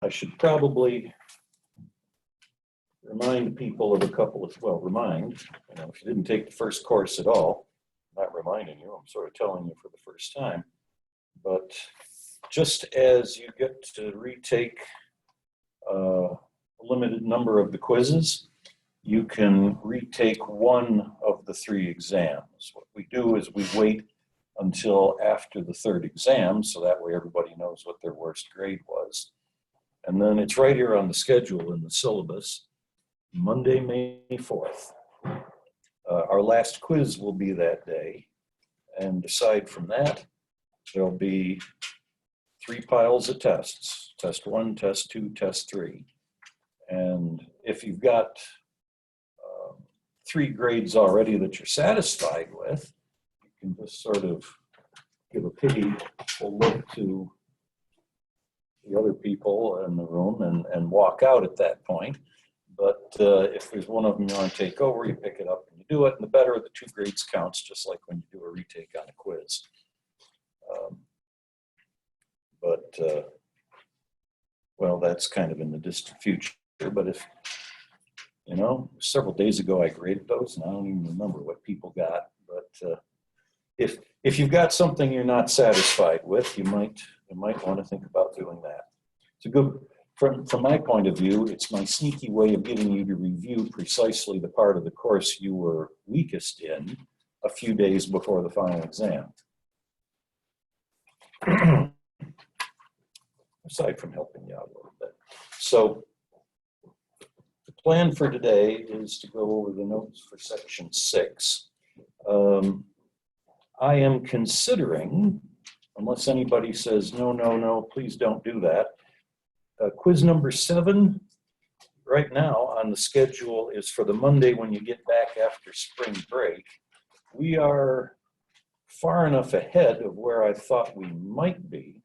I should probably remind people of a couple of, well, if you didn't take the first course at all, I'm not reminding you, I'm sort of telling you for the first time, but just as you get to retake a limited number of the quizzes, you can retake one of the 3 exams. What we do is we wait until after the 3rd exam, so that way everybody knows what their worst grade was. And then it's right here on the schedule in the syllabus, Monday, May 4th. Our last quiz will be that day. And aside from that, there'll be 3 piles of tests, test 1, test 2, test 3. And if you've got 3 grades already that you're satisfied with, you can just sort of give a pityful look to the other people in the room and walk out at that point. But if there's one of them you want to take over, you pick it up and you do it. And the better of the 2 grades counts, just like when you do a retake on a quiz. Well, that's kind of in the distant future. But if, several days ago I graded those, and I don't even remember what people got. But if you've got something you're not satisfied with, you might want to think about doing that. It's a good, from my point of view, it's my sneaky way of getting you to review precisely the part of the course you were weakest in a few days before the final exam. Aside from helping you out a little bit. So the plan for today is to go over the notes for section 6. I am considering, unless anybody says, no, please don't do that. Quiz number 7 right now on the schedule is for the Monday when you get back after spring break. We are far enough ahead of where I thought we might be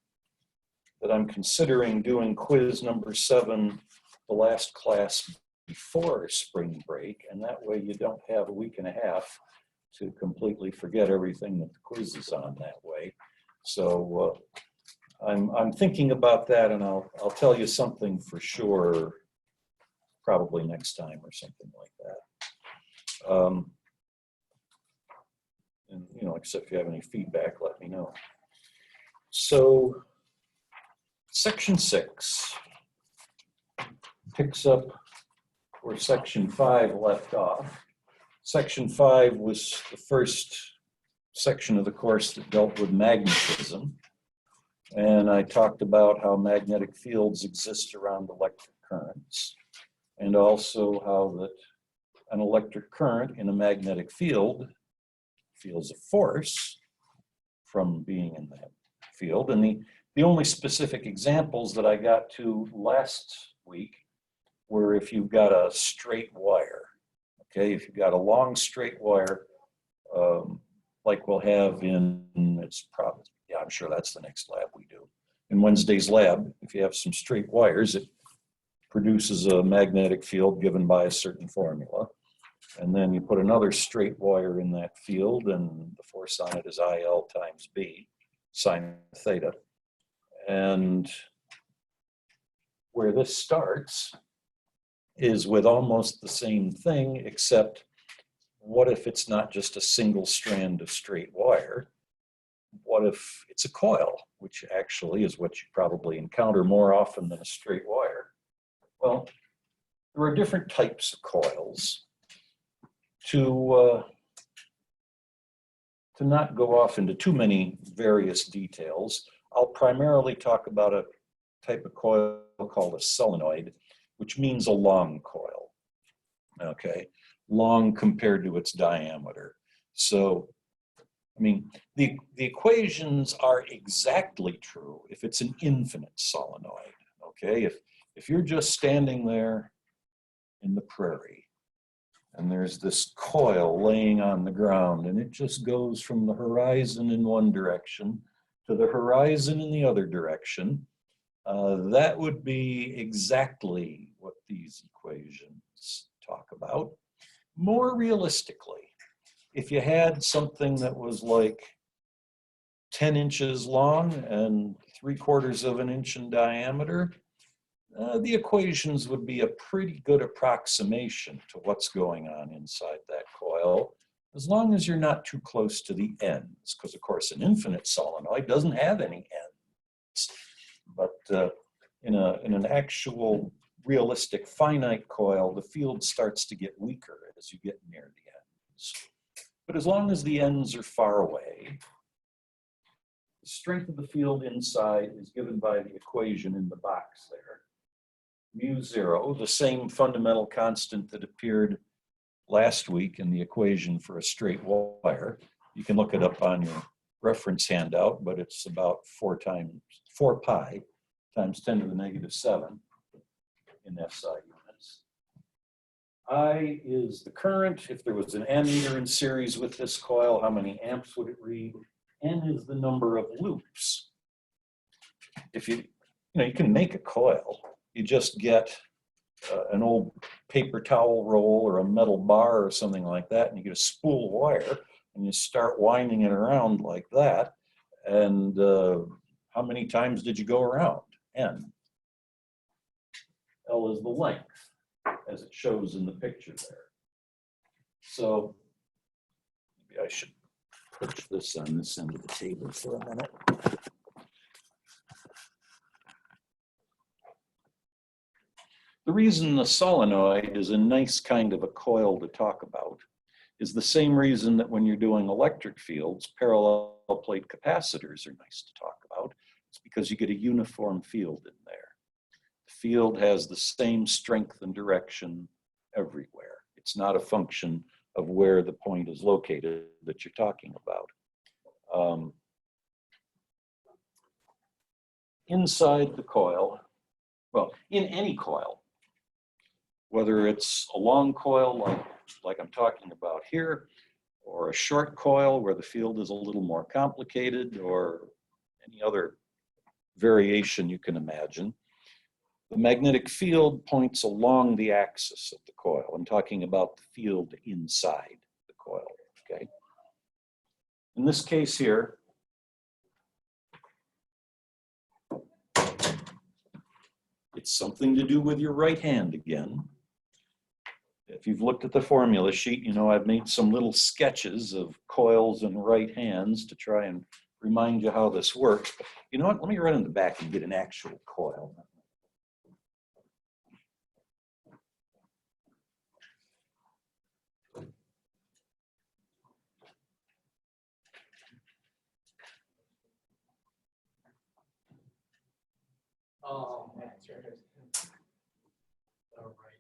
that I'm considering doing quiz number 7, the last class before spring break, and that way you don't have a week and a half to completely forget everything that the quiz is on that way. So I'm thinking about that, and I'll tell you something for sure probably next time or something like that. And except if you have any feedback, let me know. So section 6 picks up where section 5 left off. Section 5 was the first section of the course that dealt with magnetism. And I talked about how magnetic fields exist around electric currents, and also how that an electric current in a magnetic field feels a force from being in that field. And the only specific examples that I got to last week were if you've got a straight wire. Okay, if you've got a long straight wire, like we'll have it's probably, yeah, I'm sure that's the next lab we do. In Wednesday's lab, if you have some straight wires, it produces a magnetic field given by a certain formula. And then you put another straight wire in that field, and the force on it is IL times B, sine theta. And where this starts is with almost the same thing, except what if it's not just a single strand of straight wire? What if it's a coil, which actually is what you probably encounter more often than a straight wire? Well, there are different types of coils. To not go off into too many various details, I'll primarily talk about a type of coil called a solenoid, which means a long coil, okay? Long compared to its diameter. So, I mean, the equations are exactly true if it's an infinite solenoid, okay? If you're just standing there in the prairie and there's this coil laying on the ground and it just goes from the horizon in one direction to the horizon in the other direction, that would be exactly what these equations talk about. More realistically, if you had something that was like 10 inches long and 3/4 of an inch in diameter, the equations would be a pretty good approximation to what's going on inside that coil, as long as you're not too close to the ends, because of course an infinite solenoid doesn't have any ends. But in an actual realistic finite coil, the field starts to get weaker as you get near the ends. But as long as the ends are far away, the strength of the field inside is given by the equation in the box there. Mu zero, the same fundamental constant that appeared last week in the equation for a straight wire. You can look it up on your reference handout, but it's about 4 pi times 10 to the negative 7 in SI units. I is the current. If there was an ammeter in series with this coil, how many amps would it read? N is the number of loops. If you can make a coil. You just get an old paper towel roll or a metal bar or something like that, and you get a spool of wire, and you start winding it around like that. And how many times did you go around? N. L is the length, as it shows in the picture there. So maybe I should push this on this end of the table for a minute. The reason the solenoid is a nice kind of a coil to talk about is the same reason that when you're doing electric fields, parallel plate capacitors are nice to talk about. It's because you get a uniform field in there. The field has the same strength and direction everywhere. It's not a function of where the point is located that you're talking about. Inside the coil, well, in any coil, whether it's a long coil like I'm talking about here, or a short coil where the field is a little more complicated, or any other variation you can imagine, the magnetic field points along the axis of the coil. I'm talking about the field inside the coil, okay? In this case here, it's something to do with your right hand again. If you've looked at the formula sheet, you know I've made some little sketches of coils and right hands to try and remind you how this works. But you know what? Let me run in the back and get an actual coil. Oh, that's right. All right.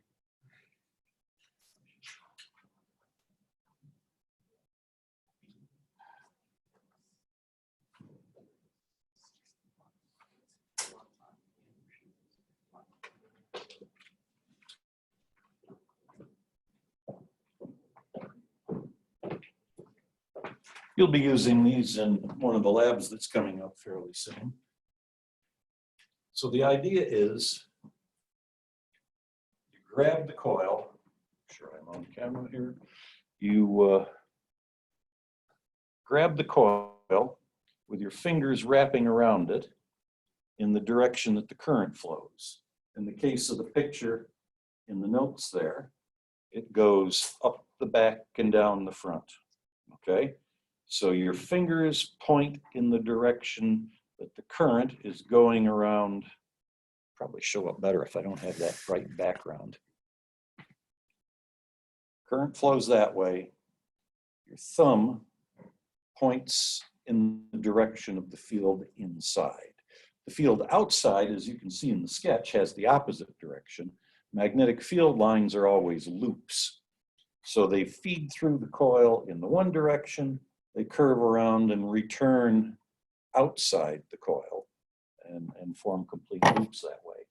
You'll be using these in one of the labs that's coming up fairly soon. So the idea is you grab the coil, sure I'm on camera here, you grab the coil with your fingers wrapping around it in the direction that the current flows. In the case of the picture in the notes there, it goes up the back and down the front, okay? So your fingers point in the direction that the current is going around. Probably show up better if I don't have that bright background. Current flows that way. Your thumb points in the direction of the field inside. The field outside, as you can see in the sketch, has the opposite direction. Magnetic field lines are always loops. So they feed through the coil in the one direction, they curve around and return outside the coil and form complete loops that way.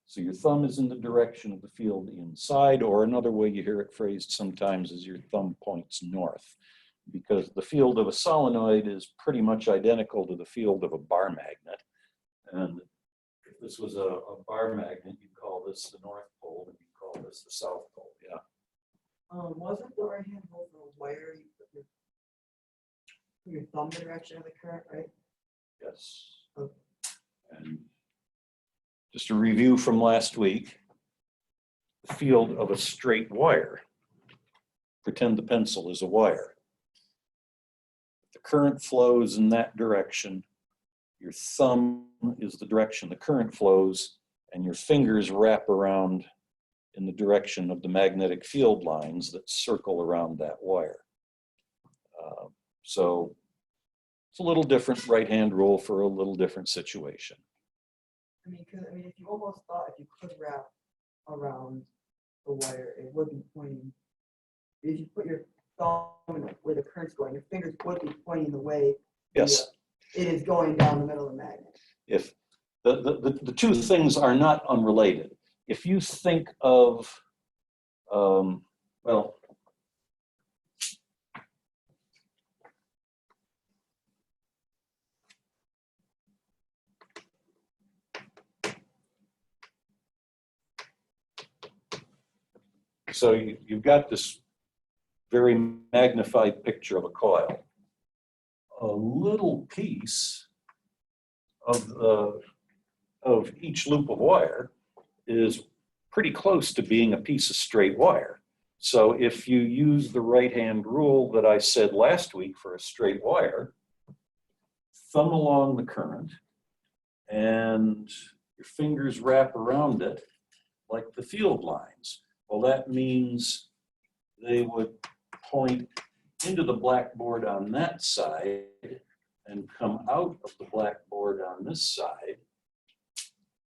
So your thumb is in the direction of the field inside, or another way you hear it phrased sometimes is your thumb points north, because the field of a solenoid is pretty much identical to the field of a bar magnet. And if this was a bar magnet, you'd call this the North Pole, and you'd call this the South Pole, yeah. Wasn't the right hand hold the wire you put your thumb direction of the current, right? Yes. Okay. And just a review from last week, the field of a straight wire. Pretend the pencil is a wire. The current flows in that direction. Your thumb is the direction the current flows, and your fingers wrap around in the direction of the magnetic field lines that circle around that wire. So it's a little different right-hand rule for a little different situation. I mean, if you almost thought if you could wrap around the wire, it would be pointing. If you put your thumb where the current's going, your fingers would be pointing the way. Yes. It is going down the middle of the magnet. If the two things are not unrelated. If you think of, well, so you've got this very magnified picture of a coil. A little piece of each loop of wire is pretty close to being a piece of straight wire. So if you use the right-hand rule that I said last week for a straight wire, thumb along the current and your fingers wrap around it like the field lines. Well, that means they would point into the blackboard on that side and come out of the blackboard on this side.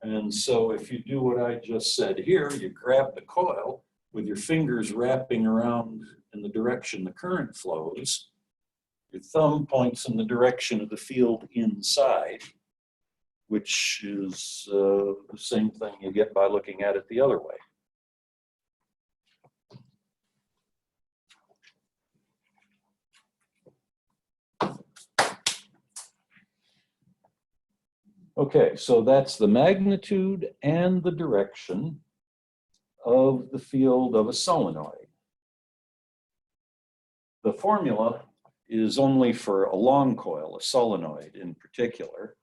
And so if you do what I just said here, you grab the coil with your fingers wrapping around in the direction the current flows, your thumb points in the direction of the field inside, which is the same thing you get by looking at it the other way. Okay, so that's the magnitude and the direction of the field of a solenoid. The formula is only for a long coil, a solenoid in particular,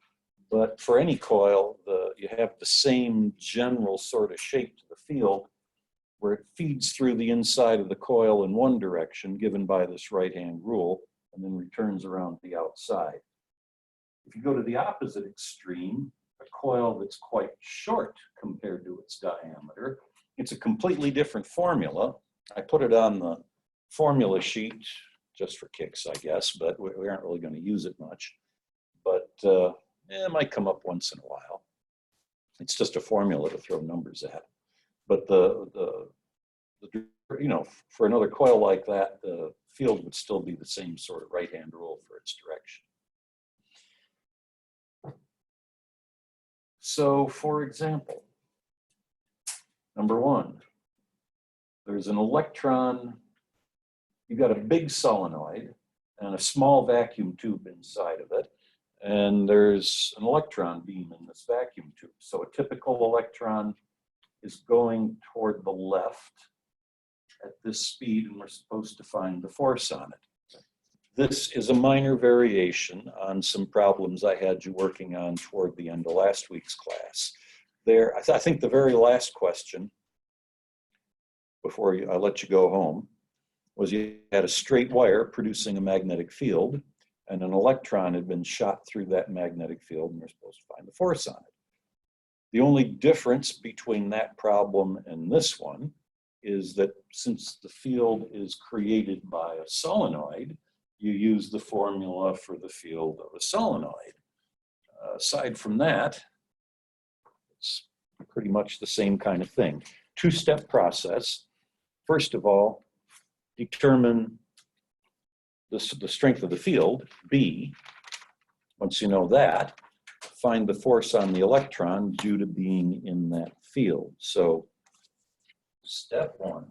but for any coil, you have the same general sort of shape to the field where it feeds through the inside of the coil in one direction, given by this right-hand rule, and then returns around the outside. If you go to the opposite extreme, a coil that's quite short compared to its diameter, it's a completely different formula. I put it on the formula sheet just for kicks, I guess, but we aren't really going to use it much. But it might come up once in a while. It's just a formula to throw numbers at. But you know, for another coil like that, the field would still be the same sort of right-hand rule for its direction. So, for example, number one, there's an electron. You've got a big solenoid and a small vacuum tube inside of it, and there's an electron beam in this vacuum tube. So a typical electron is going toward the left at this speed, and we're supposed to find the force on it. This is a minor variation on some problems I had you working on toward the end of last week's class. I think the very last question, before I let you go home, was you had a straight wire producing a magnetic field, and an electron had been shot through that magnetic field, and you're supposed to find the force on it. The only difference between that problem and this one is that since the field is created by a solenoid, you use the formula for the field of a solenoid. Aside from that, it's pretty much the same kind of thing. Two-step process. First of all, determine the strength of the field, B. Once you know that, find the force on the electron due to being in that field. So, step one.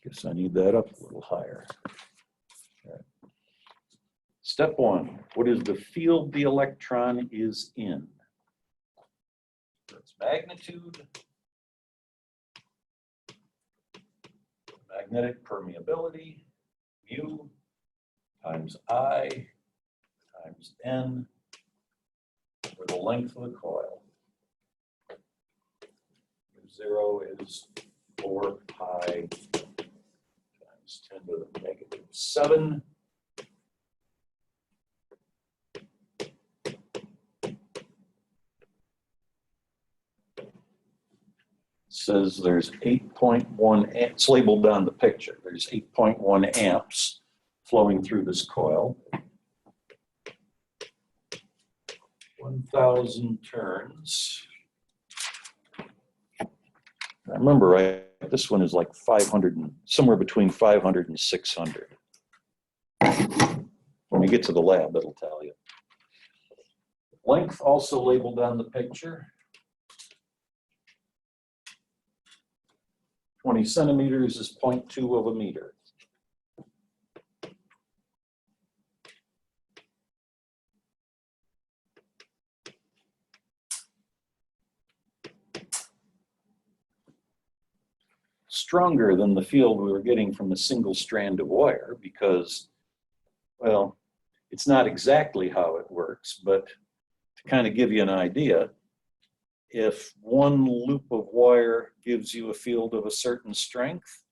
Guess I need that up a little higher. Okay. Step one, what is the field the electron is in? Its magnitude, magnetic permeability, mu times I times N, or the length of the coil. 0 is 4 pi times 10 to the negative 7. Says there's 8.1 amps, it's labeled on the picture. There's 8.1 amps flowing through this coil. 1,000 turns. I remember right, this one is like 500 and somewhere between 500 and 600. When we get to the lab, it'll tell you. Length also labeled on the picture. 20 centimeters is 0.2 of a meter. Stronger than the field we were getting from a single strand of wire because, well, it's not exactly how it works, but to kind of give you an idea, if one loop of wire gives you a field of a certain strength,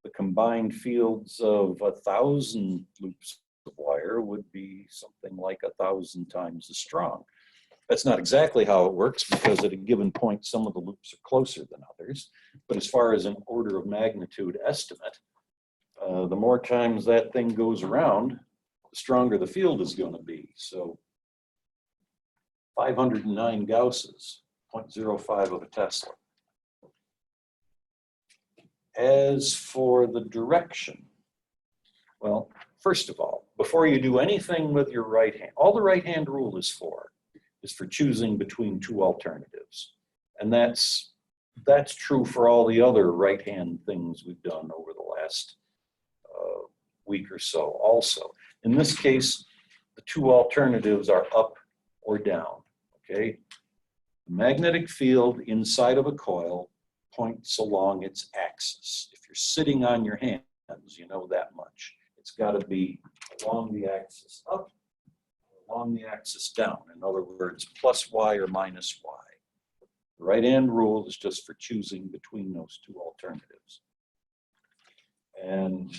the combined fields of 1,000 loops of wire would be something like 1,000 times as strong. That's not exactly how it works because at a given point, some of the loops are closer than others. But as far as an order of magnitude estimate, the more times that thing goes around, the stronger the field is going to be. So 509 Gausses, 0.05 of a Tesla. As for the direction, well, first of all, before you do anything with your right hand, all the right hand rule is for choosing between two alternatives. And that's true for all the other right hand things we've done over the last week or so also. In this case, the two alternatives are up or down, okay? The magnetic field inside of a coil points along its axis. If you're sitting on your hands, you know that much. It's got to be along the axis up, along the axis down. In other words, plus y or minus y. The right-hand rule is just for choosing between those two alternatives. And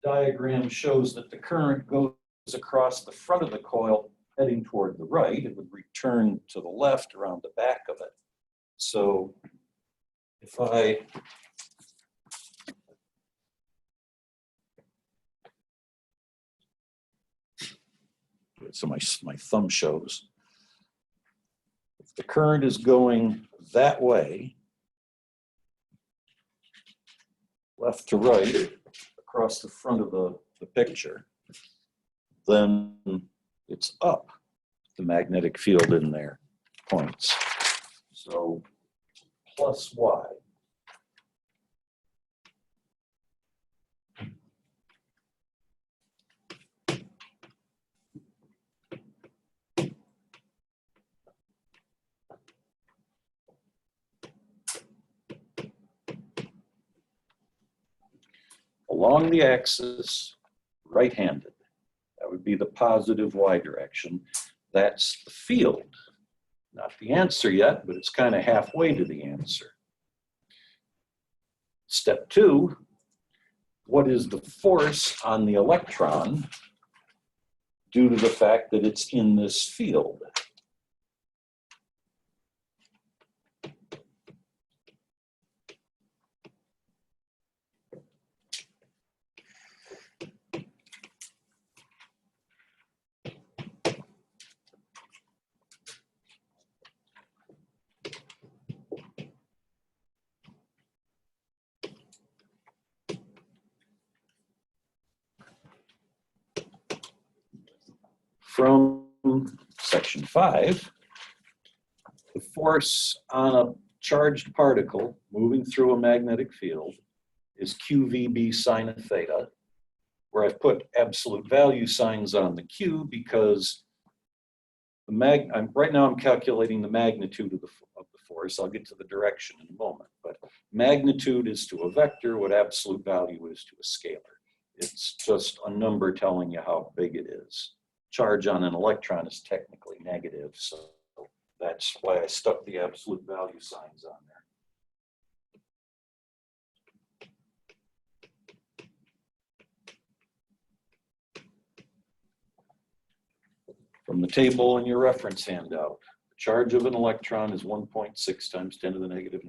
diagram shows that the current goes across the front of the coil heading toward the right. It would return to the left around the back of it. So if so my thumb shows. If the current is going that way, left to right, across the front of the picture, then it's up. The magnetic field in there points. So plus y. Along the axis, right-handed. That would be the positive y direction. That's the field. Not the answer yet, but it's kind of halfway to the answer. Step 2, what is the force on the electron due to the fact that it's in this field? From section 5, the force on a charged particle moving through a magnetic field is QVB sine of theta. where I've put absolute value signs on the Q because right now I'm calculating the magnitude of the force. I'll get to the direction in a moment, but magnitude is to a vector what absolute value is to a scalar. It's just a number telling you how big it is. Charge on an electron is technically negative, so that's why I stuck the absolute value signs on there. From the table in your reference handout, the charge of an electron is 1.6 times 10 to the negative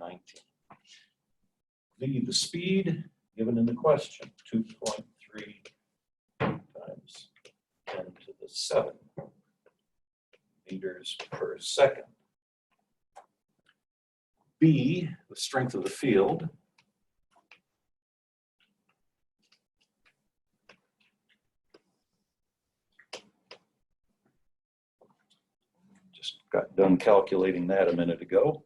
19. The speed given in the question, 2.3 times 10 to the 7 meters per second. B, the strength of the field, just got done calculating that a minute ago.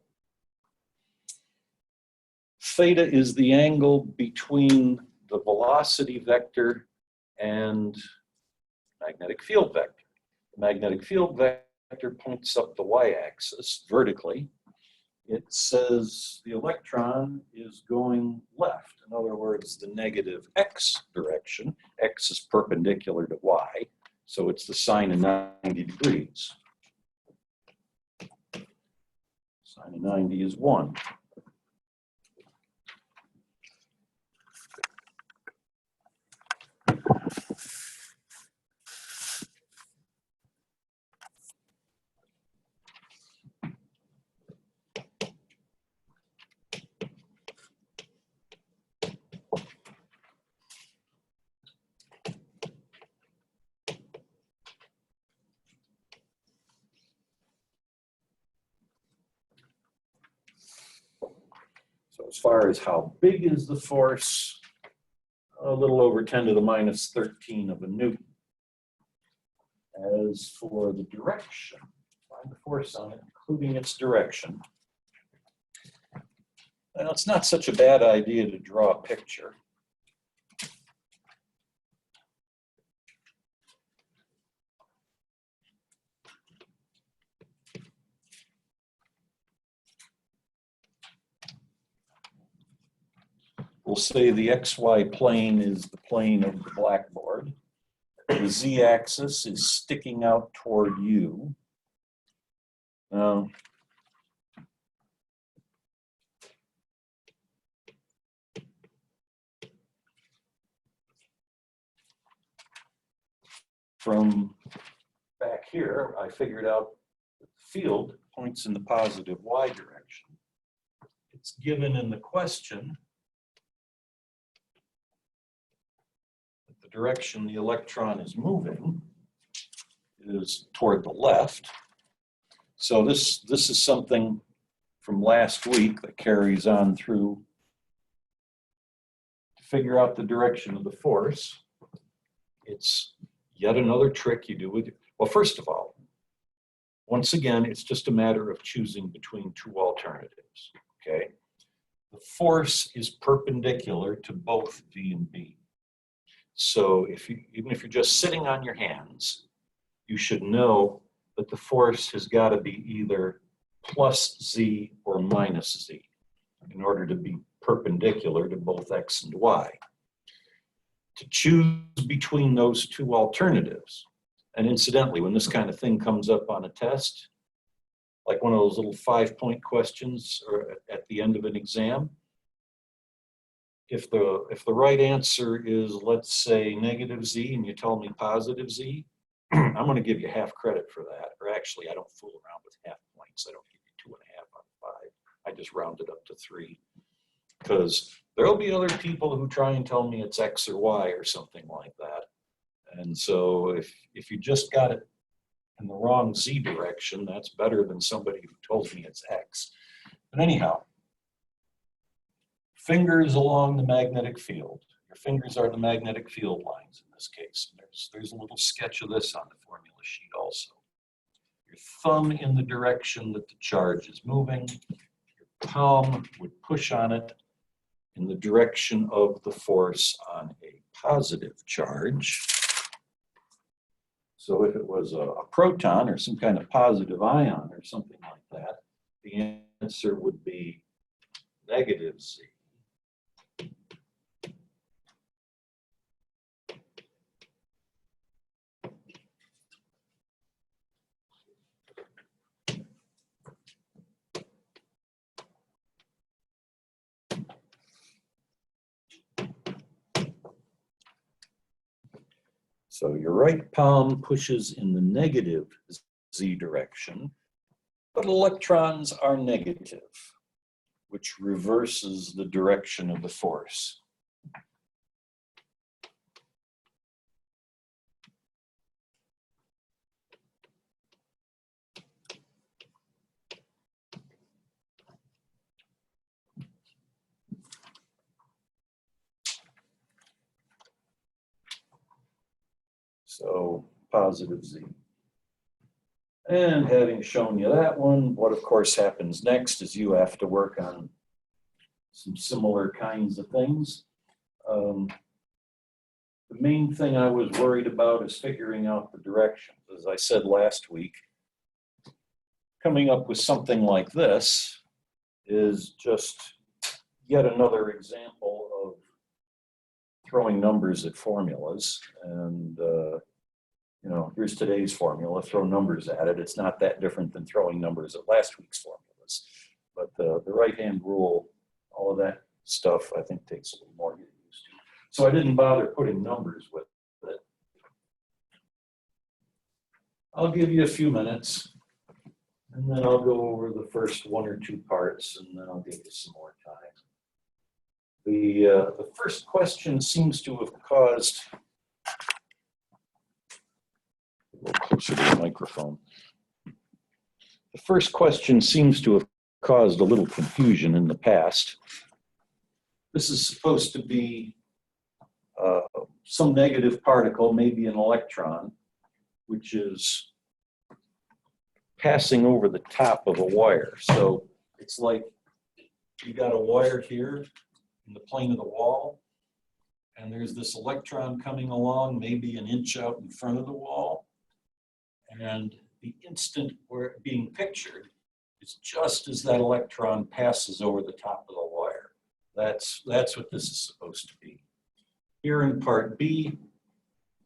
Theta is the angle between the velocity vector and magnetic field vector. The magnetic field vector points up the y-axis vertically. It says the electron is going left. In other words, the negative x direction. X is perpendicular to y, so it's the sine of 90 degrees. Sine of 90 is 1. So as far as how big is the force, a little over 10 to the minus 13 of a Newton. As for the direction, find the force on it, including its direction. Well, it's not such a bad idea to draw a picture. We'll say the XY plane is the plane of the blackboard. The Z-axis is sticking out toward you. From back here, I figured out that the field points in the positive Y direction. It's given in the question that the direction the electron is moving is toward the left. So this is something from last week that carries on through to figure out the direction of the force. It's yet another trick you do with, well, first of all, once again, it's just a matter of choosing between two alternatives, okay? The force is perpendicular to both V and B. So even if you're just sitting on your hands, you should know that the force has got to be either plus Z or minus Z in order to be perpendicular to both X and Y. To choose between those two alternatives, and incidentally, when this kind of thing comes up on a test, like one of those little 5-point questions or at the end of an exam, if the right answer is, let's say, negative Z and you tell me positive Z, I'm going to give you half credit for that. Or actually, I don't fool around with half points. I don't give you 2.5 out of 5. I just round it up to 3. Because there'll be other people who try and tell me it's X or Y or something like that. And so if you just got it in the wrong Z direction, that's better than somebody who told me it's X. But anyhow, fingers along the magnetic field. Your fingers are the magnetic field lines in this case. And there's a little sketch of this on the formula sheet also. Your thumb in the direction that the charge is moving. Your palm would push on it. in the direction of the force on a positive charge. So if it was a proton or some kind of positive ion or something like that, the answer would be negative z. So your right palm pushes in the negative z direction, but electrons are negative, which reverses the direction of the force. So positive z. And having shown you that one, what of course happens next is you have to work on some similar kinds of things. The main thing I was worried about is figuring out the directions. As I said last week, coming up with something like this is just yet another example of throwing numbers at formulas. And you know, here's today's formula, throw numbers at it. It's not that different than throwing numbers at last week's formulas. But the right-hand rule, all of that stuff, I think takes a little more to get used to. So I didn't bother putting numbers with it. I'll give you a few minutes, and then I'll go over the first one or two parts, and then I'll give you some more time. The first question seems to have caused, a little closer to the microphone. The first question seems to have caused a little confusion in the past. This is supposed to be some negative particle, maybe an electron, which is passing over the top of a wire. So it's like you got a wire here in the plane of the wall, and there's this electron coming along, maybe an inch out in front of the wall. And the instant where it's being pictured is just as that electron passes over the top of the wire. That's what this is supposed to be. Here in part B,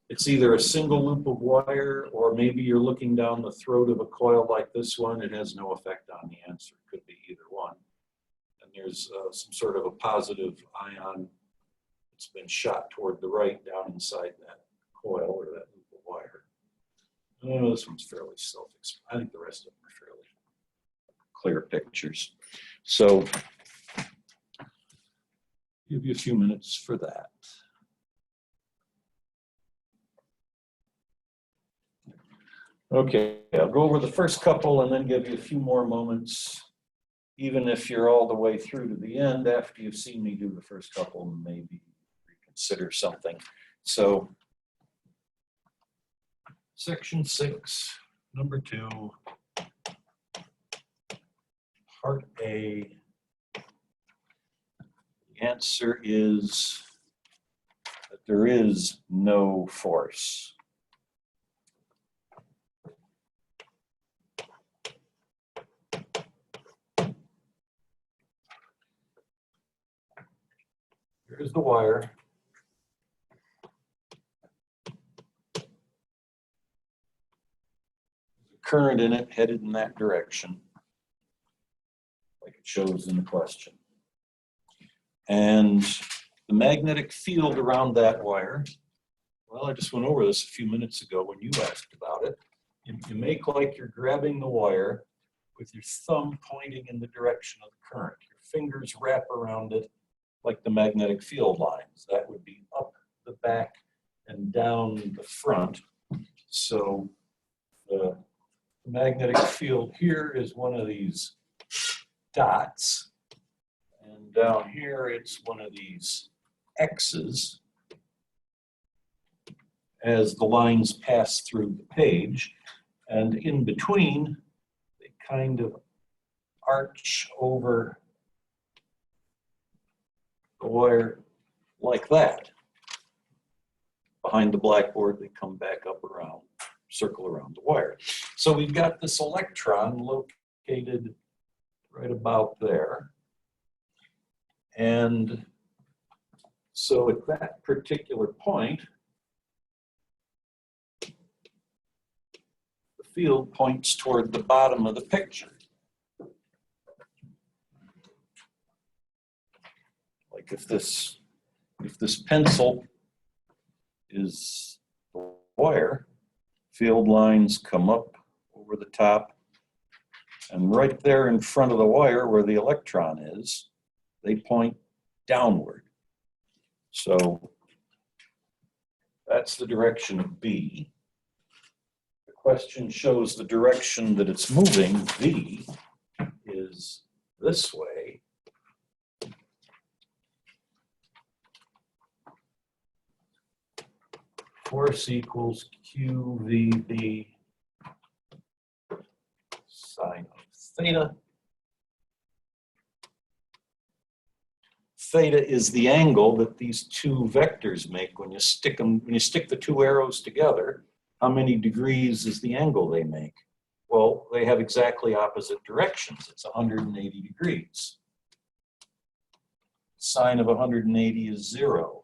it's either a single loop of wire, or maybe you're looking down the throat of a coil like this one. It has no effect on the answer. It could be either one. And there's some sort of a positive ion that's been shot toward the right down inside that coil or that loop of wire. Oh, this one's fairly self-explanatory. I think the rest of them are fairly clear pictures. So give you a few minutes for that. Okay, I'll go over the first couple and then give you a few more moments, even if you're all the way through to the end after you've seen me do the first couple, and maybe reconsider something. So, section 6, number 2, part A. The answer is that there is no force. Here's the wire. There's a current in it headed in that direction, like it shows in the question. And the magnetic field around that wire, well, I just went over this a few minutes ago when you asked about it. You make like you're grabbing the wire with your thumb pointing in the direction of the current. Your fingers wrap around it like the magnetic field lines. That would be up the back and down the front. So the magnetic field here is one of these dots. And down here, it's one of these X's as the lines pass through the page. And in between, they kind of arch over the wire like that. Behind the blackboard, they come back up around, circle around the wire. So we've got this electron located right about there. And so at that particular point, the field points toward the bottom of the picture. Like if this pencil is the wire, field lines come up over the top, and right there in front of the wire where the electron is, they point downward. So that's the direction of B. The question shows the direction that it's moving, V, is this way. Force equals QVB sine of theta. Theta is the angle that these two vectors make when you stick them, when you stick the two arrows together. How many degrees is the angle they make? Well, they have exactly opposite directions. It's 180 degrees. Sine of 180 is 0.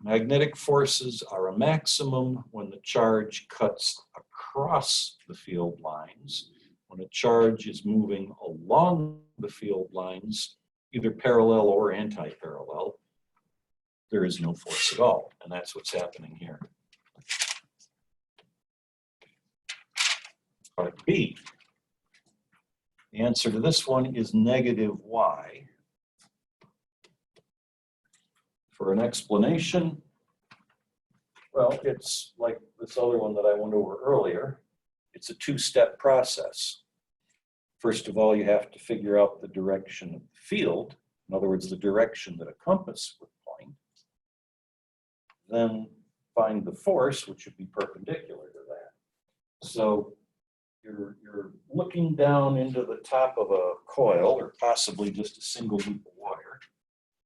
Magnetic forces are a maximum when the charge cuts across the field lines. When a charge is moving along the field lines, either parallel or anti-parallel, there is no force at all. And that's what's happening here. Part B. The answer to this one is negative y. For an explanation, well, it's like this other one that I went over earlier. It's a two-step process. First of all, you have to figure out the direction of the field. In other words, the direction that a compass would point. Then find the force, which would be perpendicular to that. So you're looking down into the top of a coil, or possibly just a single loop of wire.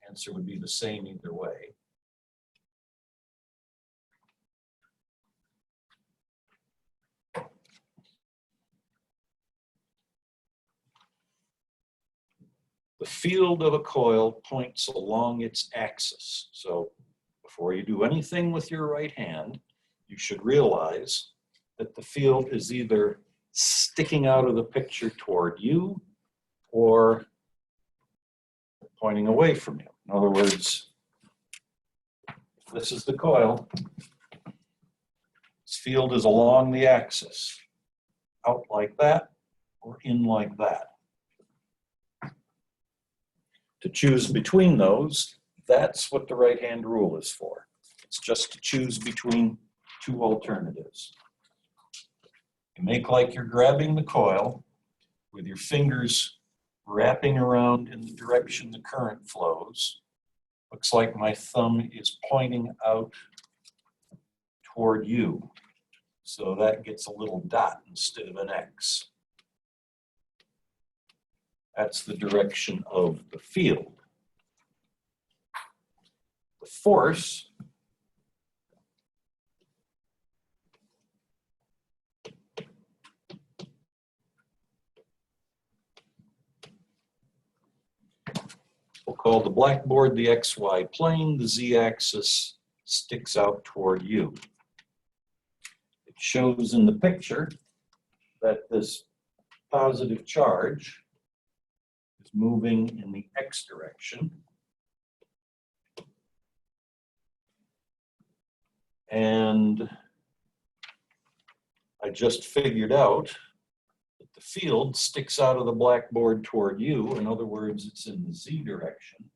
Answer would be the same either way. The field of a coil points along its axis. So before you do anything with your right hand, you should realize that the field is either sticking out of the picture toward you or pointing away from you. In other words, if this is the coil, its field is along the axis, out like that or in like that. To choose between those, that's what the right-hand rule is for. It's just to choose between two alternatives. You make like you're grabbing the coil with your fingers wrapping around in the direction the current flows. Looks like my thumb is pointing out toward you. So that gets a little dot instead of an X. That's the direction of the field. The force we'll call the blackboard the XY plane. The Z-axis sticks out toward you. It shows in the picture that this positive charge is moving in the X direction. And I just figured out that the field sticks out of the blackboard toward you. In other words, it's in the Z direction.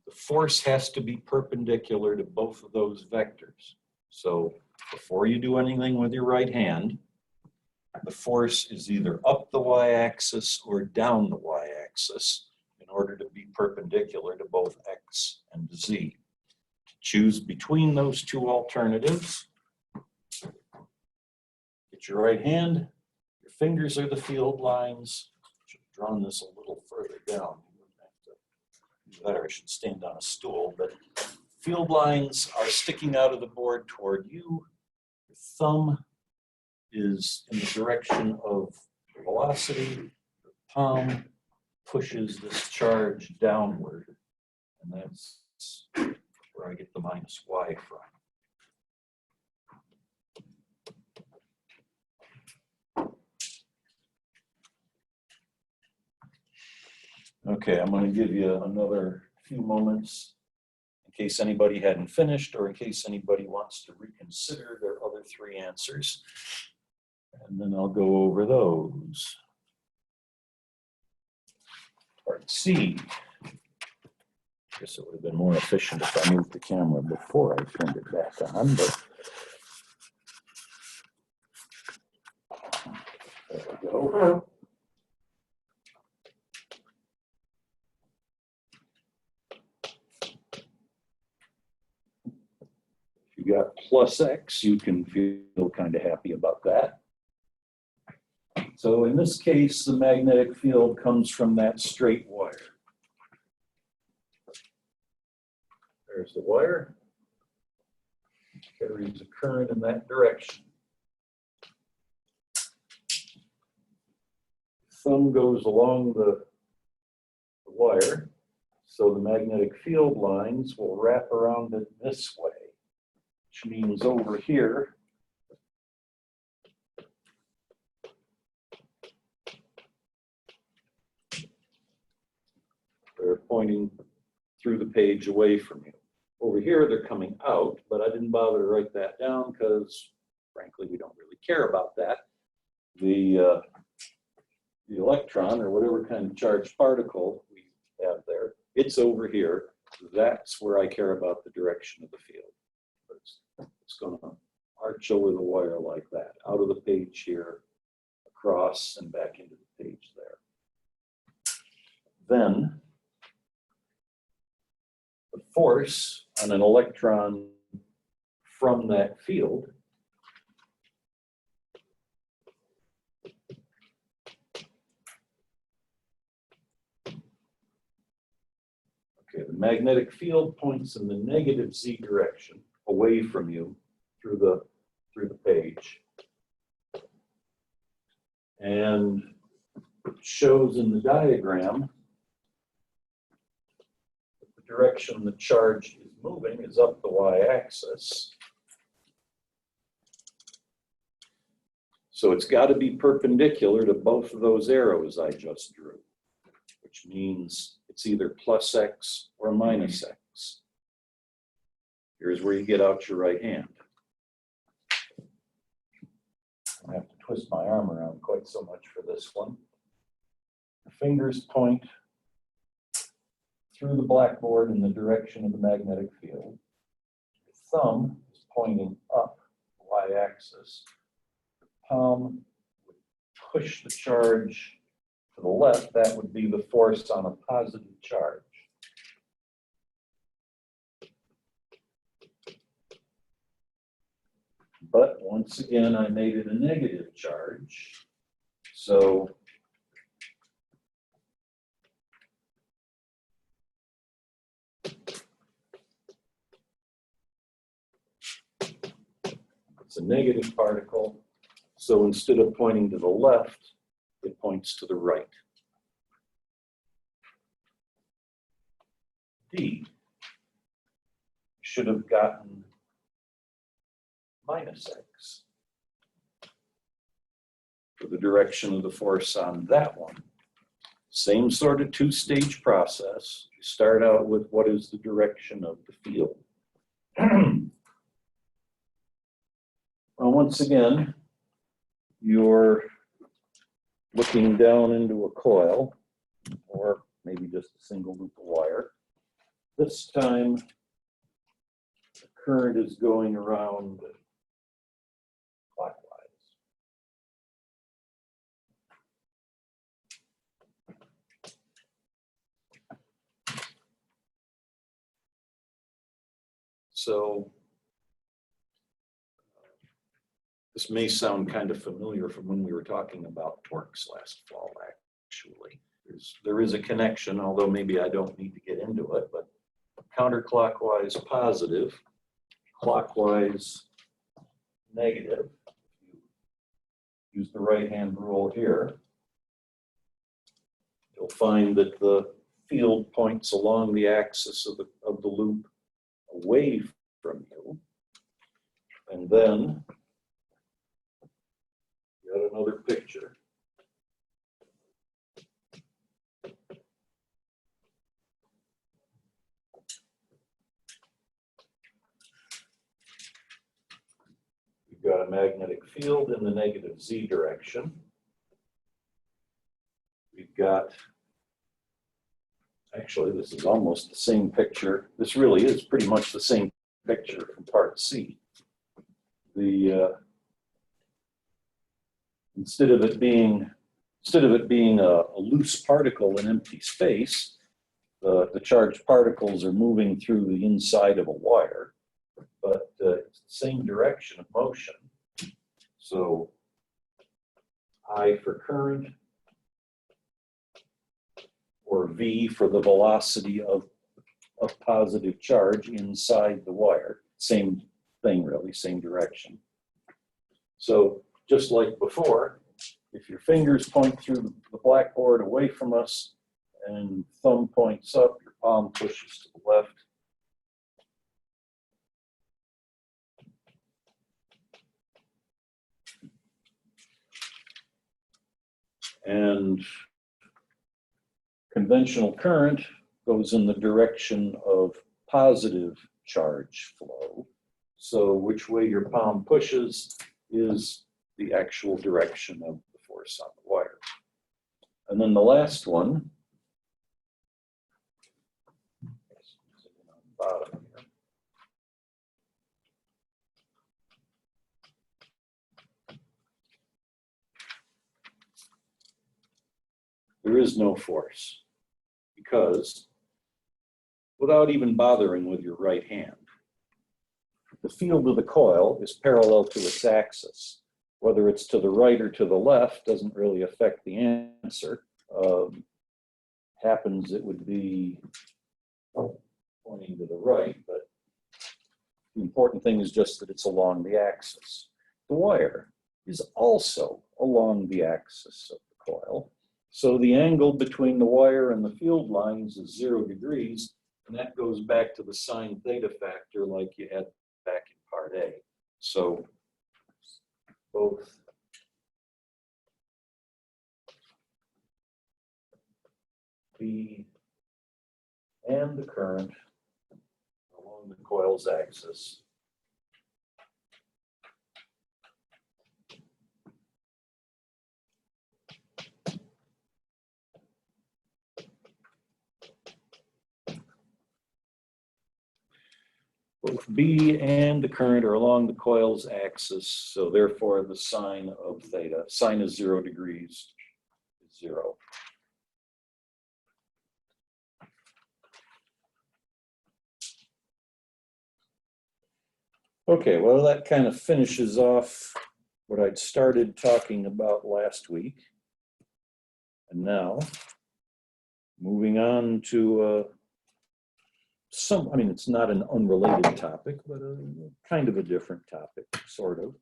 The force has to be perpendicular to both of those vectors. So before you do anything with your right hand, the force is either up the y-axis or down the y-axis in order to be perpendicular to both X and Z. To Choose between those two alternatives. Get your right hand. Your fingers are the field lines. Should have drawn this a little further down. You wouldn't have to do that, or I should stand on a stool, but field lines are sticking out of the board toward you. Your thumb is in the direction of the velocity. The palm pushes this charge downward, and that's where I get the minus y from. Okay, I'm going to give you another few moments in case anybody hadn't finished or in case anybody wants to reconsider their other three answers. And then I'll go over those. Part C. Guess it would have been more efficient if I moved the camera before I turned it back on, but there we go. If you got plus X, you can feel kind of happy about that. So in this case, the magnetic field comes from that straight wire. There's the wire. Carries a current in that direction. Thumb goes along the wire, so the magnetic field lines will wrap around it this way, which means over here, they're pointing through the page away from you. Over here, they're coming out, but I didn't bother to write that down because, frankly, we don't really care about that. The electron, or whatever kind of charged particle we have there, it's over here. That's where I care about the direction of the field. It's going to arch over the wire like that, out of the page here, across, and back into the page there. Then, the force on an electron from that field the magnetic field points in the negative z direction away from you through the page, and it shows in the diagram that the direction the charge is moving is up the y-axis. So it's got to be perpendicular to both of those arrows I just drew, which means it's either plus X or minus X. Here's where you get out your right hand. I have to twist my arm around quite so much for this one. The fingers point through the blackboard in the direction of the magnetic field. The thumb is pointing up the y-axis. The palm would push the charge to the left. That would be the force on a positive charge. But once again, I made it a negative charge. So it's a negative particle. So instead of pointing to the left, it points to the right. D should have gotten minus X for the direction of the force on that one. Same sort of two-stage process. You start out with what is the direction of the field. Well, once again, you're looking down into a coil, or maybe just a single loop of wire. This time, the current is going around clockwise. So this may sound kind of familiar from when we were talking about torques last fall, actually. There is a connection, although maybe I don't need to get into it, but counterclockwise positive, clockwise negative. Use the right-hand rule here. You'll find that the field points along the axis of the loop away from you. And then, got another picture. We've got a magnetic field in the negative Z direction. We've got, actually, this is almost the same picture. This really is pretty much the same picture from part C. Instead of it being a loose particle in empty space, the charged particles are moving through the inside of a wire, but it's the same direction of motion. So I for current, or V for the velocity of positive charge inside the wire. Same thing, really, same direction. So just like before, if your fingers point through the blackboard away from us and thumb points up, your palm pushes to the left. And conventional current goes in the direction of positive charge flow. So which way your palm pushes is the actual direction of the force on the wire. And then the last one, bottom here. There is no force, because without even bothering with your right hand, the field of the coil is parallel to its axis. Whether it's to the right or to the left doesn't really affect the answer. Happens it would be pointing to the right, but the important thing is just that it's along the axis. The wire is also along the axis of the coil. So the angle between the wire and the field lines is 0 degrees, and that goes back to the sine theta factor like you had back in part A. So both V and the current along the coil's axis both B and the current are along the coil's axis, so therefore the sine of theta, sine is 0 degrees, is 0. Okay, well, that kind of finishes off what I'd started talking about last week. And now, moving on to it's not an unrelated topic, but a kind of a different topic, sort of.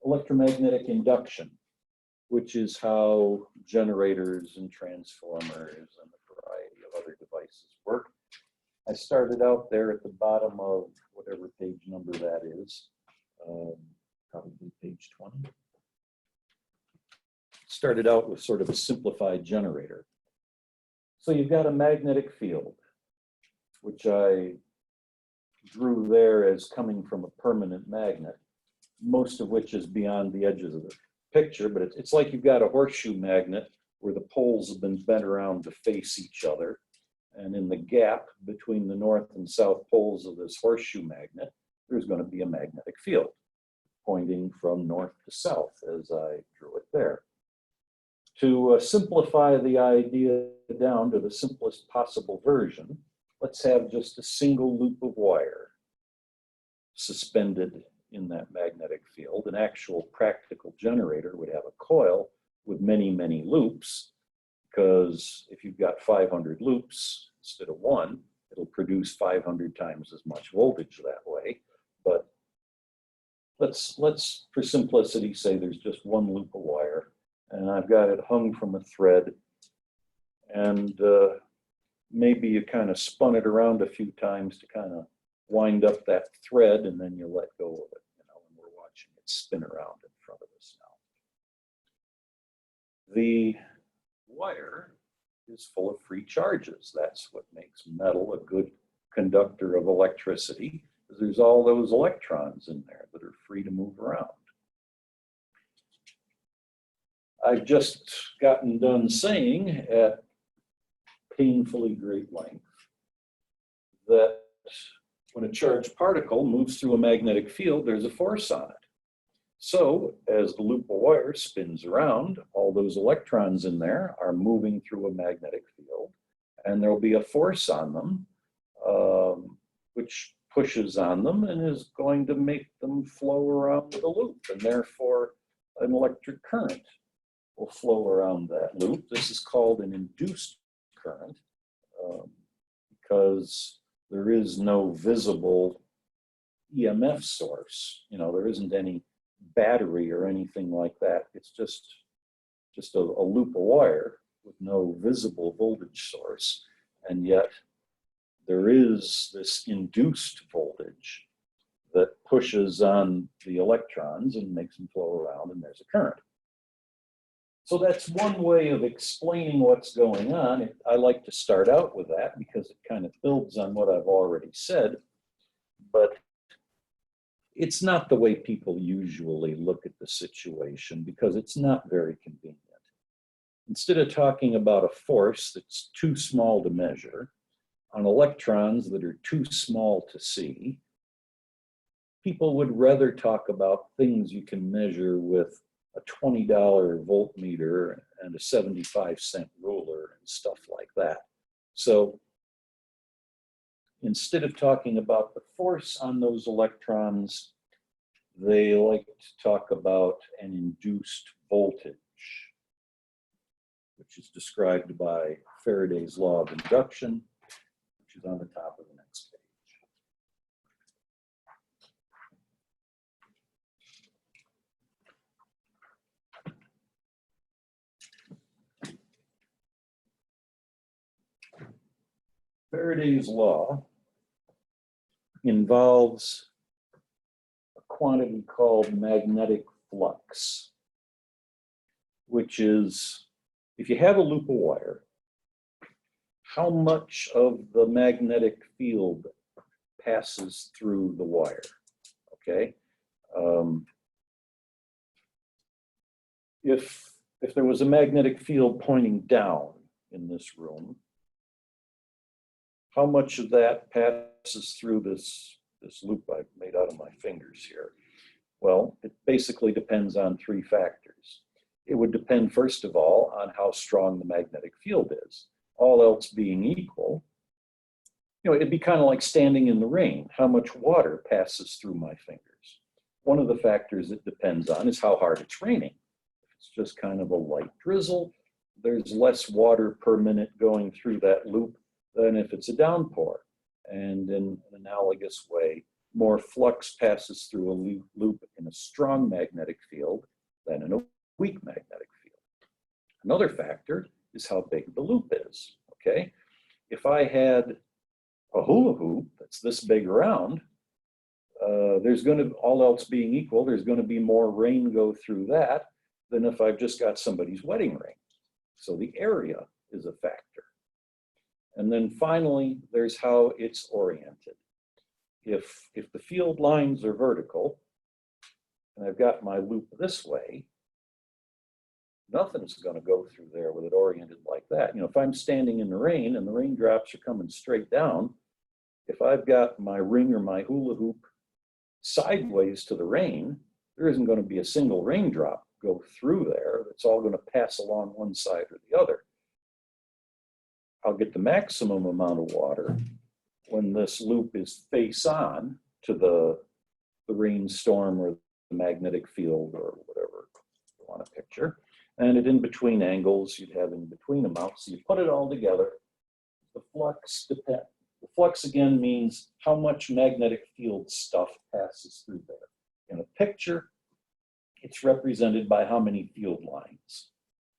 Electromagnetic induction, which is how generators and transformers and a variety of other devices work. I started out there at the bottom of whatever page number that is, probably page 20. Started out with sort of a simplified generator. So you've got a magnetic field, which I drew there as coming from a permanent magnet, most of which is beyond the edges of the picture, but it's like you've got a horseshoe magnet where the poles have been bent around to face each other. And in the gap between the north and south poles of this horseshoe magnet, there's going to be a magnetic field pointing from north to south, as I drew it there. To simplify the idea down to the simplest possible version, let's have just a single loop of wire. suspended in that magnetic field. An actual practical generator would have a coil with many, many loops, because if you've got 500 loops instead of one, it'll produce 500 times as much voltage that way. But let's for simplicity say there's just one loop of wire, and I've got it hung from a thread, and maybe you kind of spun it around a few times to kind of wind up that thread, and then you let go of it, and we're watching it spin around in front of us now. The wire is full of free charges. That's what makes metal a good conductor of electricity, because there's all those electrons in there that are free to move around. I've just gotten done saying at painfully great length that when a charged particle moves through a magnetic field, there's a force on it. So as the loop of wire spins around, all those electrons in there are moving through a magnetic field, and there'll be a force on them, which pushes on them and is going to make them flow around the loop, and therefore an electric current will flow around that loop. This is called an induced current because there is no visible EMF source. There isn't any battery or anything like that. It's just a loop of wire with no visible voltage source, and yet there is this induced voltage that pushes on the electrons and makes them flow around, and there's a current. So that's one way of explaining what's going on. I like to start out with that because it kind of builds on what I've already said, but it's not the way people usually look at the situation because it's not very convenient. Instead of talking about a force that's too small to measure on electrons that are too small to see, people would rather talk about things you can measure with a $20 voltmeter and a 75-cent ruler and stuff like that. So instead of talking about the force on those electrons, they like to talk about an induced voltage, which is described by Faraday's law of induction, which is on the top of the next page. Faraday's law involves a quantity called magnetic flux, which is, if you have a loop of wire, how much of the magnetic field passes through the wire, okay? If there was a magnetic field pointing down in this room, how much of that passes through this loop I've made out of my fingers here? Well, it basically depends on three factors. It would depend, first of all, on how strong the magnetic field is. All else being equal, it'd be kind of like standing in the rain. How much water passes through my fingers? One of the factors it depends on is how hard it's raining. If it's just kind of a light drizzle, there's less water per minute going through that loop than if it's a downpour. And in an analogous way, more flux passes through a loop in a strong magnetic field than in a weak magnetic field. Another factor is how big the loop is, okay? If I had a hula hoop that's this big around, there's going to, all else being equal, there's going to be more rain go through that than if I've just got somebody's wedding ring. So the area is a factor. And then finally, there's how it's oriented. If the field lines are vertical, and I've got my loop this way, nothing's going to go through there with it oriented like that. If I'm standing in the rain and the raindrops are coming straight down, if I've got my ring or my hula hoop sideways to the rain, there isn't going to be a single raindrop go through there. It's all going to pass along one side or the other. I'll get the maximum amount of water when this loop is face on to the the rainstorm or the magnetic field or whatever you want to picture. And at in-between angles, you'd have in-between amounts. So you put it all together. The flux again means how much magnetic field stuff passes through there. In a picture, it's represented by how many field lines.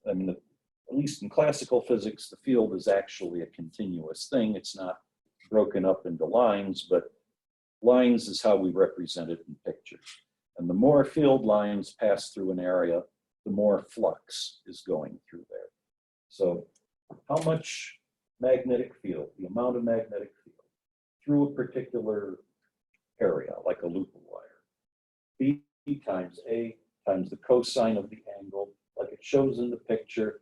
I mean, at least in classical physics, the field is actually a continuous thing. It's not broken up into lines, but lines is how we represent it in pictures. And the more field lines pass through an area, the more flux is going through there. So how much magnetic field, the amount of magnetic field through a particular area, like a loop of wire, B times A times the cosine of the angle, like it shows in the picture.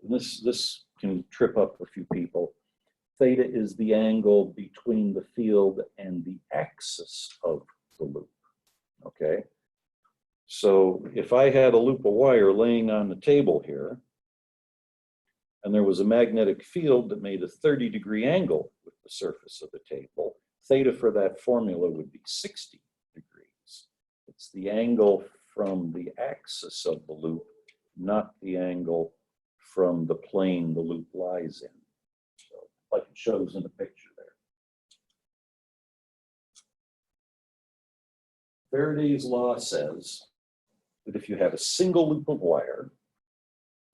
This can trip up a few people. Theta is the angle between the field and the axis of the loop, okay? So if I had a loop of wire laying on the table here, and there was a magnetic field that made a 30-degree angle with the surface of the table, theta for that formula would be 60 degrees. It's the angle from the axis of the loop, not the angle from the plane the loop lies in. So, like it shows in the picture there. Faraday's law says that if you have a single loop of wire,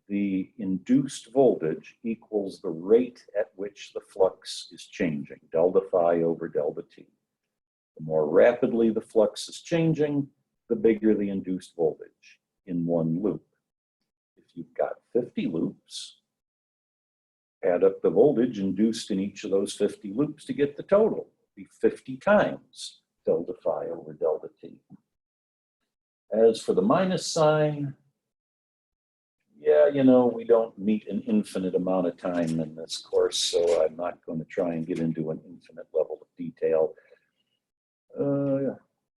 the induced voltage equals the rate at which the flux is changing, delta phi over delta t. The more rapidly the flux is changing, the bigger the induced voltage in one loop. If you've got 50 loops, add up the voltage induced in each of those 50 loops to get the total. It'd be 50 times delta phi over delta t. As for the minus sign, yeah, you know, we don't meet an infinite amount of time in this course, so I'm not going to try and get into an infinite level of detail.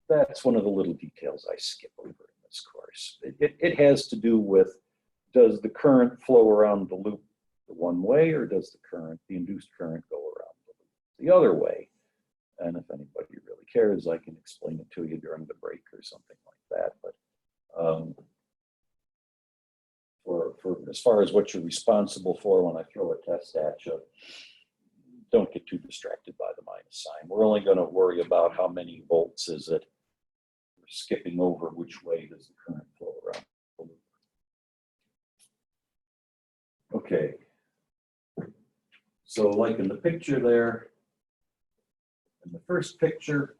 That's one of the little details I skip over in this course. It has to do with, does the current flow around the loop the one way, or does the induced current go around the loop the other way? And if anybody really cares, I can explain it to you during the break or something like that. But for as far as what you're responsible for when I throw a test at you, don't get too distracted by the minus sign. We're only going to worry about how many volts is it. We're skipping over which way does the current flow around the loop. Okay. So like in the picture there, in the first picture,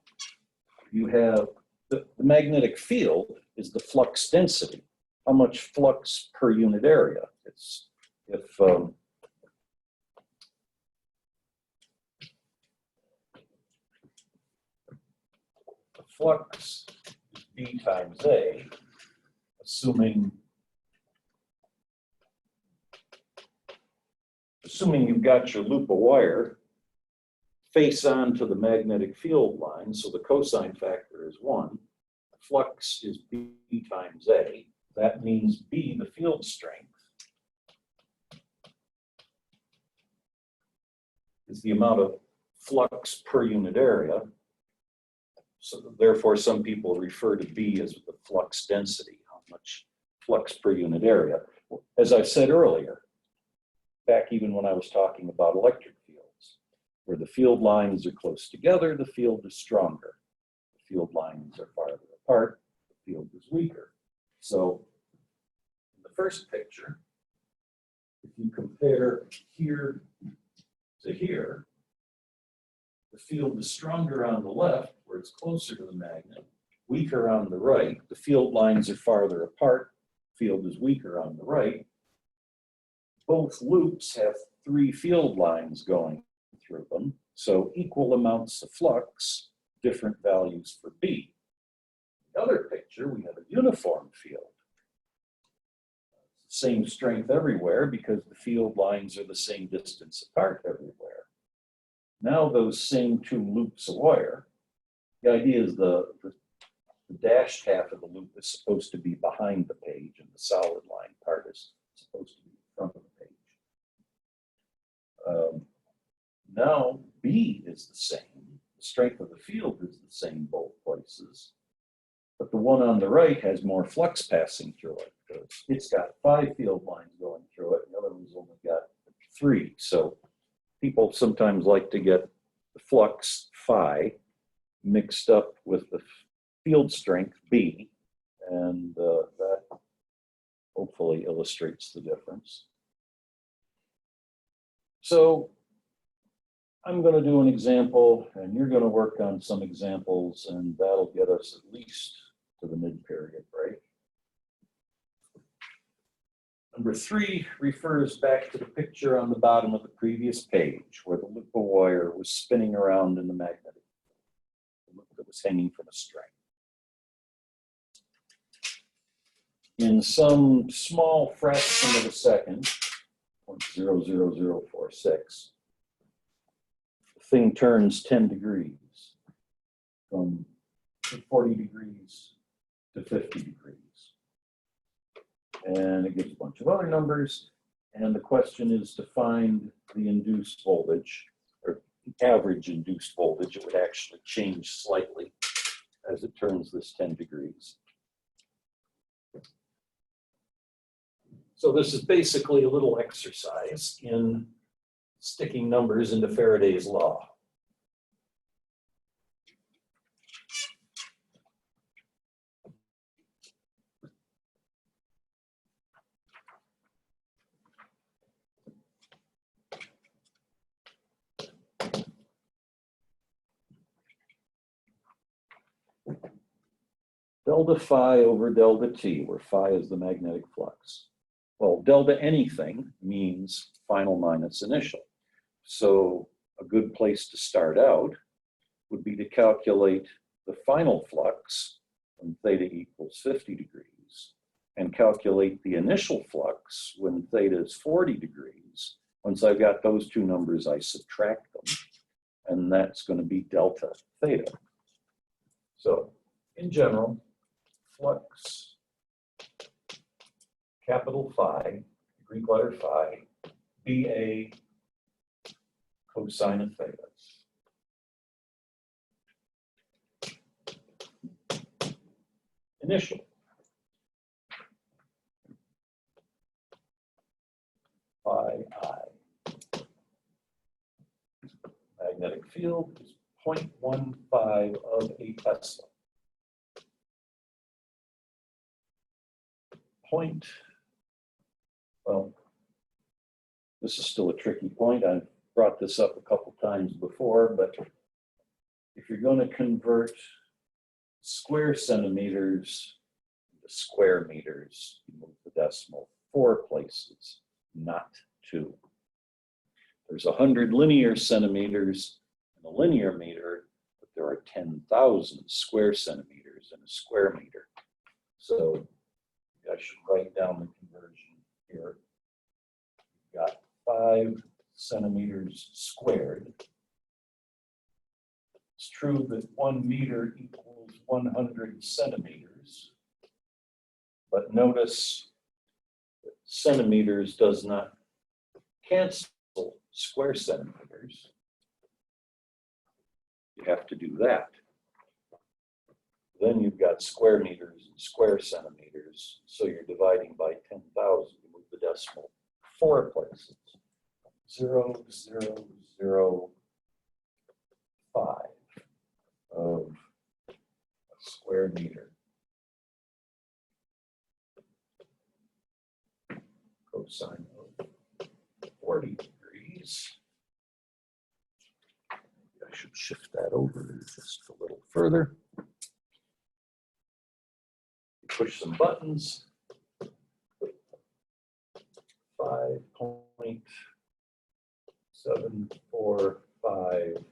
you have the magnetic field is the flux density. How much flux per unit area? It's if the flux is B times A, assuming you've got your loop of wire face on to the magnetic field line, so the cosine factor is 1. The flux is B times A. That means B, the field strength, is the amount of flux per unit area. So therefore, some people refer to B as the flux density, how much flux per unit area. As I said earlier, back even when I was talking about electric fields, where the field lines are close together, the field is stronger. The field lines are farther apart, the field is weaker. So in the first picture, if you compare here to here, the field is stronger on the left, where it's closer to the magnet, weaker on the right. The field lines are farther apart, field is weaker on the right. Both loops have 3 field lines going through them, so equal amounts of flux, different values for B. In the other picture, we have a uniform field. Same strength everywhere because the field lines are the same distance apart everywhere. Now those same 2 loops of wire, the idea is the dashed half of the loop is supposed to be behind the page and the solid line part is supposed to be in front of the page. Now B is the same. The strength of the field is the same both places. But the one on the right has more flux passing through it because it's got 5 field lines going through it, and the other one's only got 3. So people sometimes like to get the flux phi mixed up with the field strength B, and that hopefully illustrates the difference. So I'm going to do an example, and you're going to work on some examples, and that'll get us at least to the mid-period break. Number 3 refers back to the picture on the bottom of the previous page where the loop of wire was spinning around in the magnetic field, the loop that was hanging from a string. In some small fraction of a second, 0.00046, the thing turns 10 degrees from 40 degrees to 50 degrees. And it gives a bunch of other numbers. And the question is to find the induced voltage, or the average induced voltage. It would actually change slightly as it turns this 10 degrees. So this is basically a little exercise in sticking numbers into Faraday's law. Delta phi over delta t, where phi is the magnetic flux. Well, delta anything means final minus initial. So a good place to start out would be to calculate the final flux when theta equals 50 degrees and calculate the initial flux when theta is 40 degrees. Once I've got those two numbers, I subtract them, and that's going to be delta theta. So in general, flux, capital phi, Greek letter phi, BA cosine of theta. Initial. Phi I. Magnetic field is 0.15 of a Tesla. Well, this is still a tricky point. I've brought this up a couple times before, but if you're going to convert square centimeters to square meters, you move the decimal 4 places, not 2. There's 100 linear centimeters in a linear meter, but there are 10,000 square centimeters in a square meter. So I should write down the conversion here. We've got 5 centimeters squared. It's true that 1 meter equals 100 centimeters, but notice that centimeters does not cancel square centimeters. You have to do that. Then you've got square meters and square centimeters, so you're dividing by 10,000. You move the decimal 4 places. 0.005 of a square meter. Cosine of 40 degrees. I should shift that over just a little further. Push some buttons. 5.745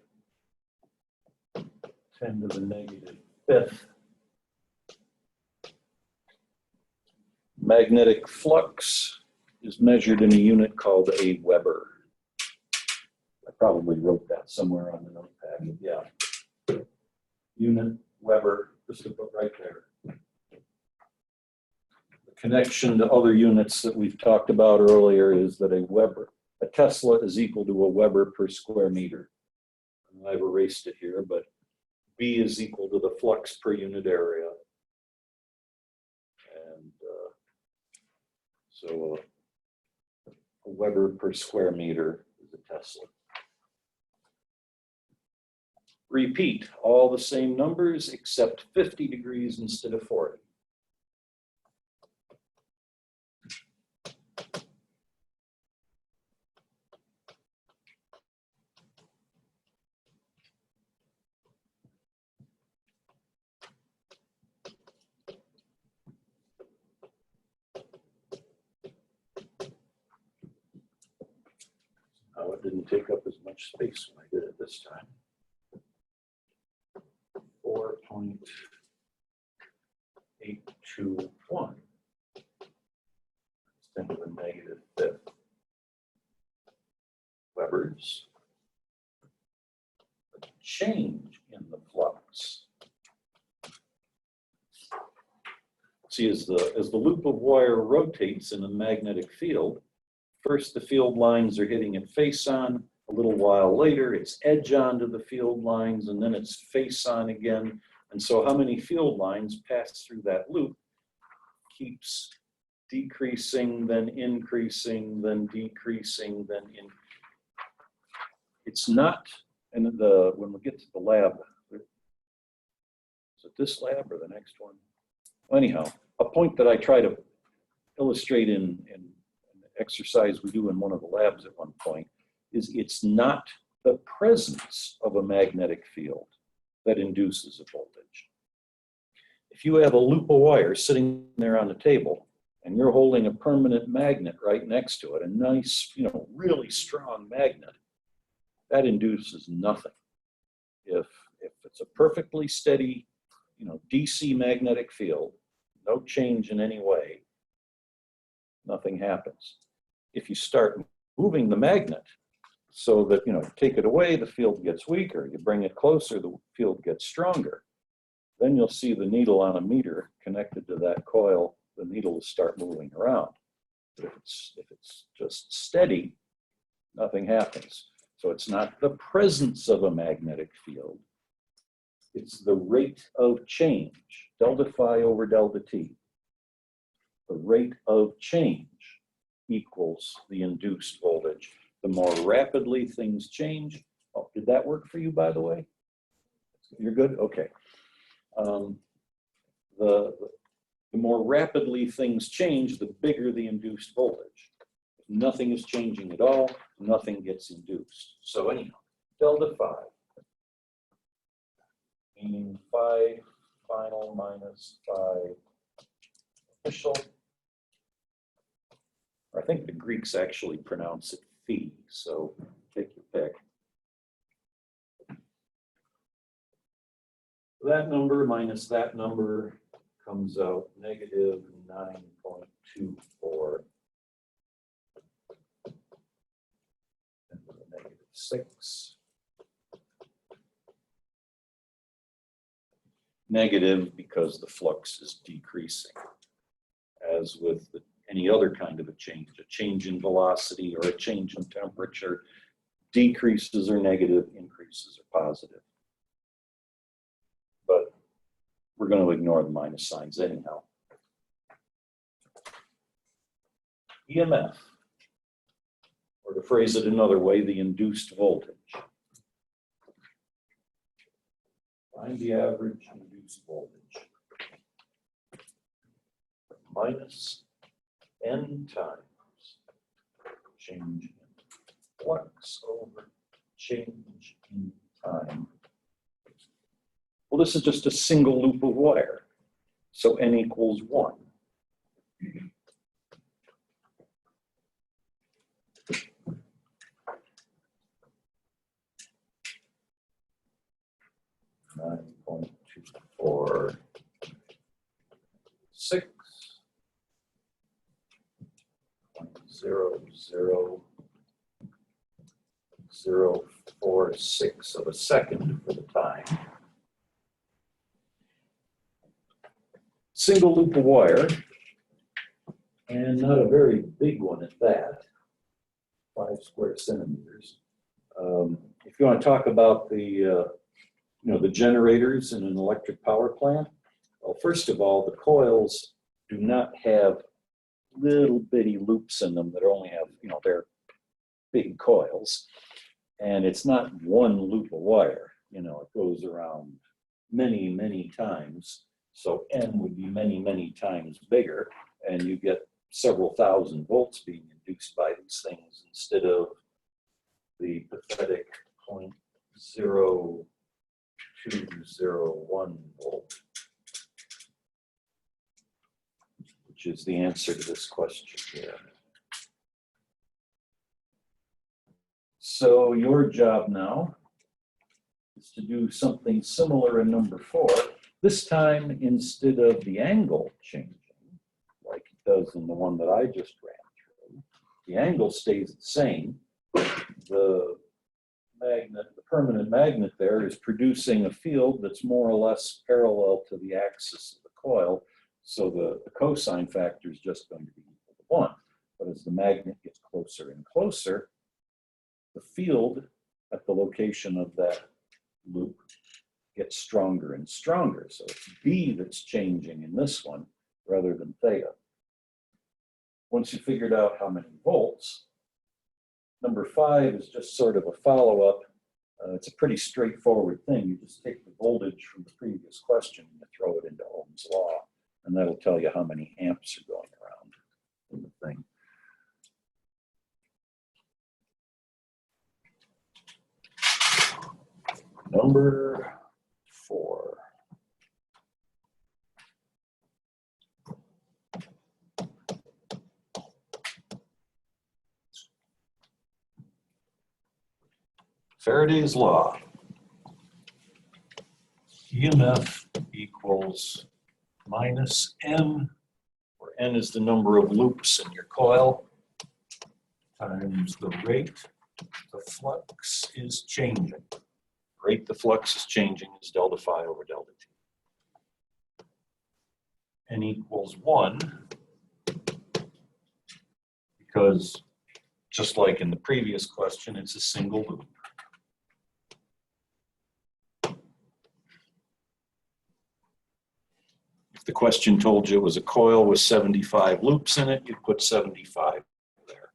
10 to the negative 5th. Magnetic flux is measured in a unit called a Weber. I probably wrote that somewhere on the notepad. Yeah. Unit Weber, just to put right there. The connection to other units that we've talked about earlier is that a Tesla is equal to a Weber per square meter. I've erased it here, but B is equal to the flux per unit area. So a Weber per square meter is a Tesla. Repeat, all the same numbers except 50 degrees instead of 40. Oh, it didn't take up as much space when I did it this time. 4.821. Let's think of a negative fifth. Webers. A change in the flux. See, as the loop of wire rotates in a magnetic field, first the field lines are hitting it face on. A little while later, it's edge on to the field lines, and then it's face on again. And so how many field lines pass through that loop keeps decreasing, then increasing, then decreasing, then in. It's not, and when we get to the lab, is it this lab or the next one? Anyhow, a point that I try to illustrate in an exercise we do in one of the labs at one point is it's not the presence of a magnetic field that induces a voltage. If you have a loop of wire sitting there on the table and you're holding a permanent magnet right next to it, a nice, really strong magnet, that induces nothing. If it's a perfectly steady, DC magnetic field, no change in any way, nothing happens. If you start moving the magnet so that, take it away, the field gets weaker. You bring it closer, the field gets stronger. Then you'll see the needle on a meter connected to that coil, the needle will start moving around. But if it's just steady, nothing happens. So it's not the presence of a magnetic field. It's the rate of change, delta phi over delta t. The rate of change equals the induced voltage. The more rapidly things change, oh, did that work for you, by the way? You're good? Okay. The more rapidly things change, the bigger the induced voltage. If nothing is changing at all, nothing gets induced. So anyhow, delta phi, meaning phi final minus phi initial. I think the Greeks actually pronounce it phi, so take your pick. That number minus that number comes out negative 9.24. And negative 6. Negative because the flux is decreasing. As with any other kind of a change in velocity or a change in temperature, decreases are negative, increases are positive. But we're going to ignore the minus signs anyhow. EMF, or to phrase it another way, the induced voltage. Find the average induced voltage. Minus n times change in flux over change in time. Well, this is just a single loop of wire, so n equals 1. .246 .00046 of a second for the time. Single loop of wire, and not a very big one at that, 5 square centimeters. If you want to talk about the generators in an electric power plant, well, first of all, the coils do not have little bitty loops in them that only have, they're big coils. And it's not one loop of wire, it goes around many, many times. So N would be many, many times bigger, and you get several thousand volts being induced by these things instead of the pathetic 0.0201 volt, which is the answer to this question here. So your job now is to do something similar in number 4. This time, instead of the angle changing, like it does in the one that I just ran through, the angle stays the same. The permanent magnet there is producing a field that's more or less parallel to the axis of the coil. So the cosine factor is just going to be equal to 1. But as the magnet gets closer and closer, the field at the location of that loop gets stronger and stronger. So it's B that's changing in this one rather than theta. Once you figured out how many volts, number 5 is just sort of a follow-up. It's a pretty straightforward thing. You just take the voltage from the previous question and you throw it into Ohm's law, and that'll tell you how many amps are going around in the thing. Number 4. Faraday's law. EMF equals minus N, where N is the number of loops in your coil, times the rate the flux is changing. Rate the flux is changing is delta phi over delta T. N equals 1, because just like in the previous question, it's a single loop. If the question told you it was a coil with 75 loops in it, you'd put 75 there.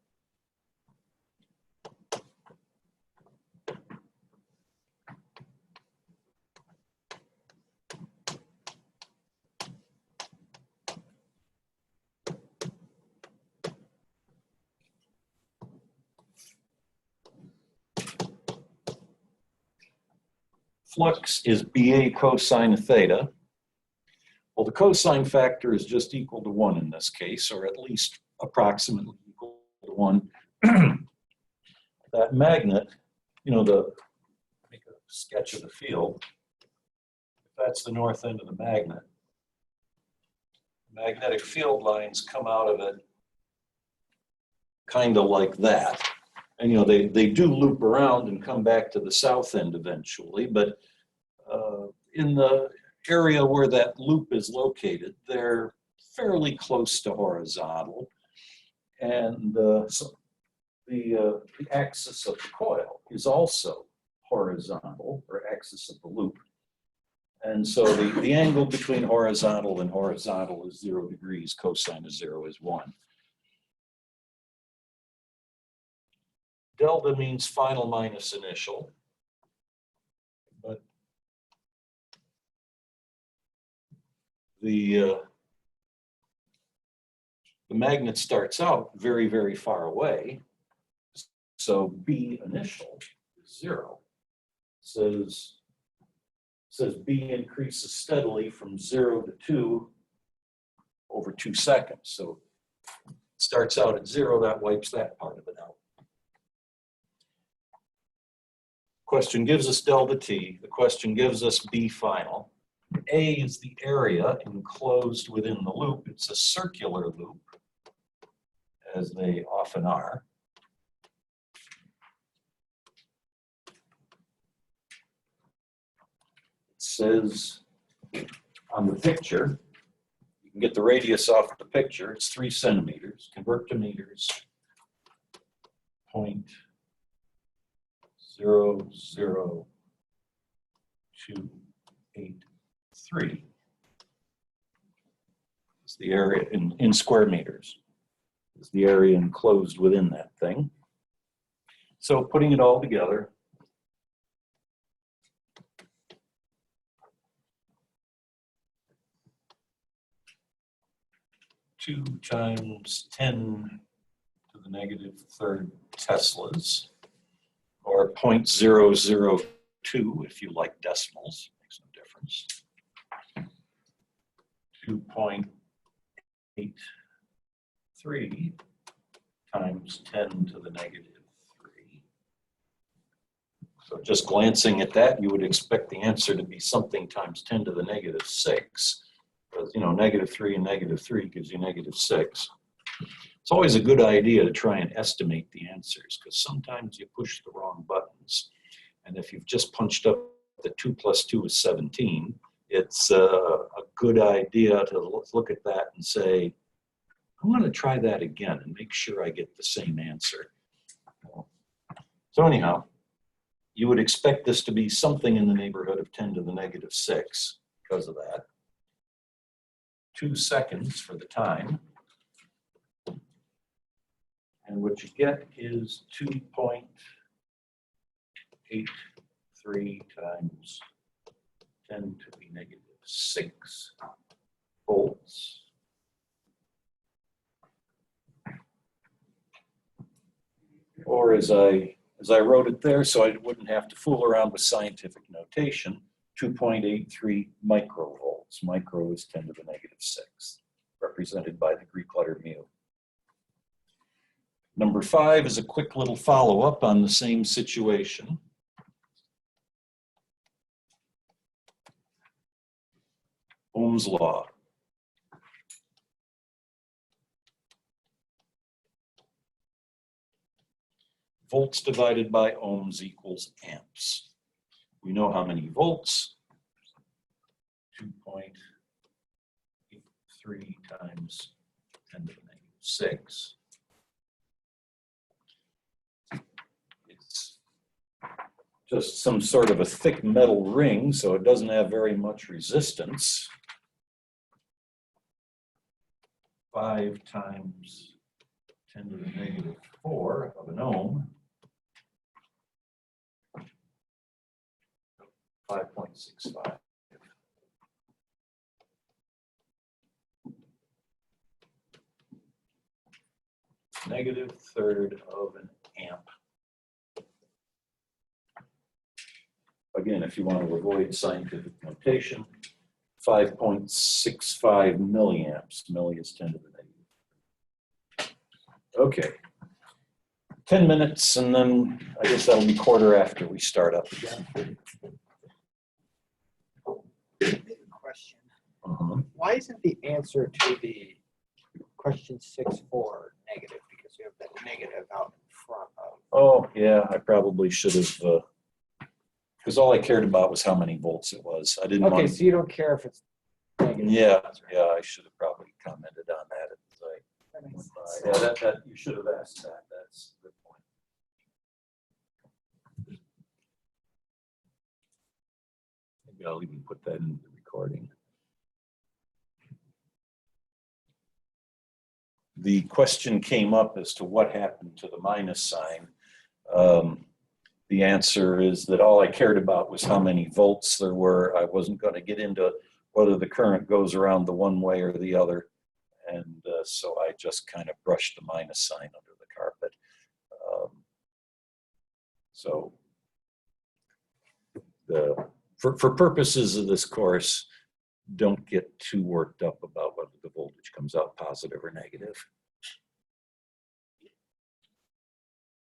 Flux is BA cosine of theta. Well, the cosine factor is just equal to 1 in this case, or at least approximately equal to 1. That magnet, make a sketch of the field. If that's the north end of the magnet, magnetic field lines come out of it kind of like that. And, they do loop around and come back to the south end eventually, but in the area where that loop is located, they're fairly close to horizontal. And so the axis of the coil is also horizontal, or axis of the loop. And so the angle between horizontal and horizontal is 0 degrees. Cosine of 0 is 1. Delta means final minus initial. But the magnet starts out very, very far away. So B initial is 0. Says B increases steadily from 0 to 2 over 2 seconds. So it starts out at 0, that wipes that part of it out. Question gives us delta T. The question gives us B final. A is the area enclosed within the loop. It's a circular loop, as they often are. It says on the picture, you can get the radius off the picture, it's 3 centimeters. Convert to meters, 0.00283. It's the area in square meters. is the area enclosed within that thing. So putting it all together, 2 times 10 to the negative third Teslas, or 0.002 if you like decimals, makes no difference. 2.83 times 10 to the negative 3. So just glancing at that, you would expect the answer to be something times 10 to the negative 6. Because, you know, negative 3 and negative 3 gives you negative 6. It's always a good idea to try and estimate the answers, because sometimes you push the wrong buttons. And if you've just punched up that 2 plus 2 is 17, it's a good idea to look at that and say, I'm going to try that again and make sure I get the same answer. So anyhow, you would expect this to be something in the neighborhood of 10 to the negative 6 because of that. 2 seconds for the time. And what you get is 2.83 times 10 to the negative 6 volts. Or as I wrote it there, so I wouldn't have to fool around with scientific notation, 2.83 microvolts. Micro is 10 to the negative 6, represented by the Greek letter mu. Number 5 is a quick little follow-up on the same situation. Ohm's law. Volts divided by ohms equals amps. We know how many volts. 2.83 times 10 to the negative 6. It's just some sort of a thick metal ring, so it doesn't have very much resistance. 5 times 10 to the negative 4 of an ohm. 5.65. Negative third of an amp. Again, if you want to avoid scientific notation, 5.65 milliamps. Milli is 10 to the negative. Okay. 10 minutes, and then I guess that'll be quarter after we start up again. Question. Why isn't the answer to the question 6-4 negative? Because you have that negative out in front of. Oh, yeah, I probably should have, because all I cared about was how many volts it was. I didn't Okay, want. so you don't care if it's negative. Yeah, I should have probably commented on that as That makes I. sense. Yeah, that you should have asked that. That's a good point. Maybe I'll even put that in the recording. The question came up as to what happened to the minus sign. The answer is that all I cared about was how many volts there were. I wasn't going to get into whether the current goes around the one way or the other. And so I just kind of brushed the minus sign under the carpet. So for purposes of this course, don't get too worked up about whether the voltage comes out positive or negative.